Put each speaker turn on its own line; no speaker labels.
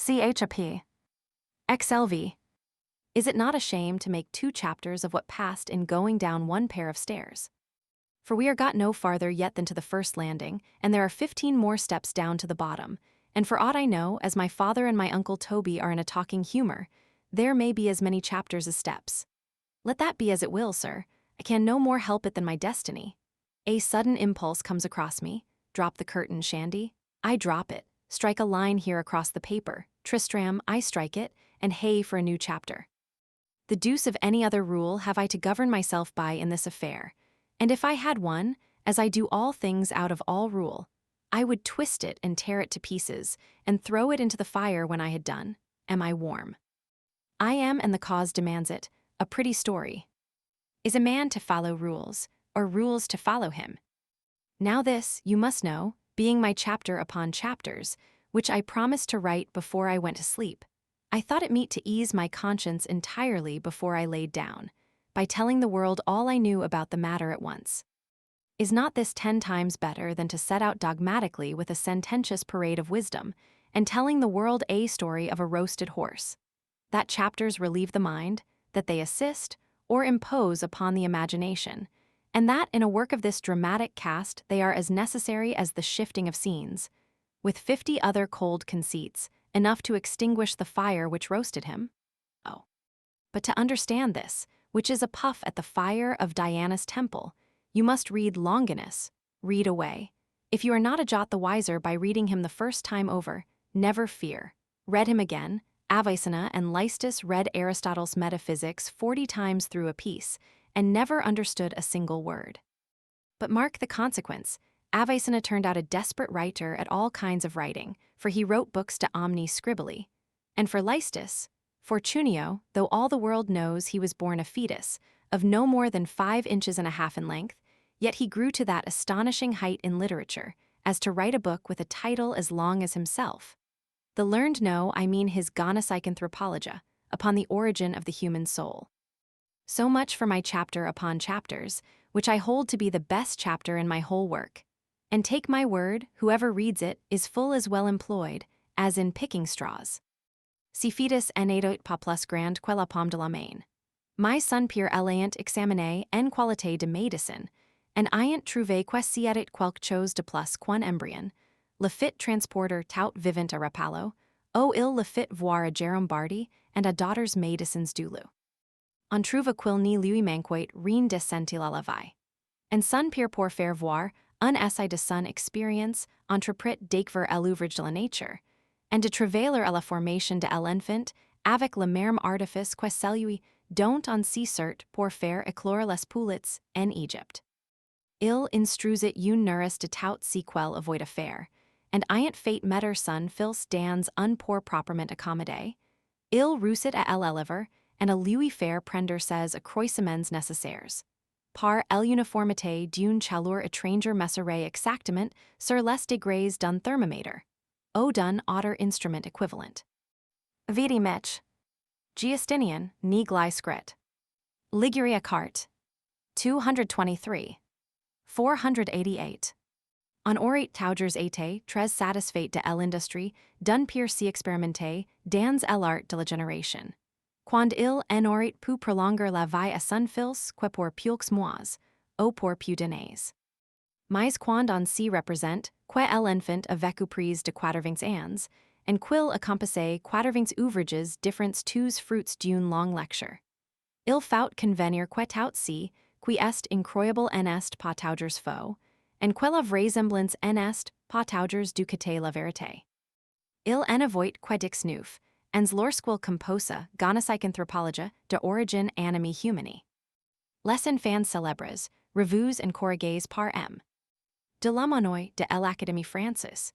CHAP. XLV. Is it not a shame to make 2 chapters of what passed in going down 1 pair of stairs? For we are got no farther yet than to the first landing, and there are 15 more steps down to the bottom, and for aught I know, as my father and my uncle Toby are in a talking humor, there may be as many chapters as steps. Let that be as it will, sir. I can no more help it than my destiny. A sudden impulse comes across me. Drop the curtain, Shandy. I drop it. Strike a line here across the paper. Tristram, I strike it, and hey for a new chapter. The deuce of any other rule have I to govern myself by in this affair, and if I had one, as I do all things out of all rule, I would twist it and tear it to pieces, and throw it into the fire when I had done. Am I warm? I am, and the cause demands it. A pretty story. Is a man to follow rules, or rules to follow him? Now this, you must know, being my chapter upon chapters, which I promised to write before I went to sleep, I thought it meet to ease my conscience entirely before I laid down, by telling the world all I knew about the matter at once. Is not this 10 times better than to set out dogmatically with a sententious parade of wisdom, and telling the world a story of a roasted horse? That chapters relieve the mind, that they assist, or impose upon the imagination, and that in a work of this dramatic cast they are as necessary as the shifting of scenes, with 50 other cold conceits, enough to extinguish the fire which roasted him? Oh. But to understand this, which is a puff at the fire of Diana's temple, you must read Longinus, read away. If you are not a jot the wiser by reading him the first time over, never fear. Read him again. Avicenna and Leistus read Aristotle's Metaphysics 40 times through a piece, and never understood a single word. But mark the consequence. Avicenna turned out a desperate writer at all kinds of writing, for he wrote books de omni scribili. And for Leistus, Fortunio, though all the world knows he was born a fetus, of no more than 5 inches and a half in length, yet he grew to that astonishing height in literature, as to write a book with a title as long as himself. The learned know I mean his Gonopsychanthropologia, upon the origin of the human soul. So much for my chapter upon chapters, which I hold to be the best chapter in my whole work. And take my word, whoever reads it is full as well employed, as in picking straws. Si fides anecdote pas plus grande que la pomme de la main. My son Pierre Eliant examine en qualité de médecine, and ayant trouvé que siedit quelque chose de plus qu'un embryon, le fit transporter tout vivant à Rapallo, il le fit voir à Jérôme Bardi and à daughters médecins du loup. On trouva quil ni lui manquait rien de sentil à la vie. And son Pierre pour faire voir un essai de son expérience entreprit d'écrire à l'ouvrage de la nature, and de travailler à la formation de l'enfant avec le même artifice que celui dont on s'exerce pour faire éclore les poulets en Egypte. Il instruisit une nourrice de tout si quel avoid à faire, and ayant fait metter son fils dans un pour proprement accommodé, il russit à l'élève, and a lui faire prendre ses accroissements nécessaires. Par l'uniformité d'une chaleur étrangère mesurée exactement sur les degrés d'un thermomètre, ou d'un autre instrument equivalent. Vidi mech. Giustinian, ni gly scrit. Liguria cart. 223. 488. On orate taugers été très satisfait de l'industrie, d'un pire si expérimenté, dans l'art de la génération. Quand il en aurait pu prolonger la vie à son fils, que pour pieux mois, ou pour pieux d'années. Mais quand on s'y représente, que l'enfant a vécu prise de 80 ans, and quil accompassé 80 ouvrages différents tous fruits d'une longue lecture. Il faut convenir que tout si, qui est incroyable en est pas taugers faux, and quelle vraisemblance en est pas taugers du côté la vérité. Il en avoit que dix neuf, ans lorsquil composa Gonopsychanthropologia de origine animi humani. Les enfants célèbres, revues and corriges par M. de l'Aumônier de l'Académie Française.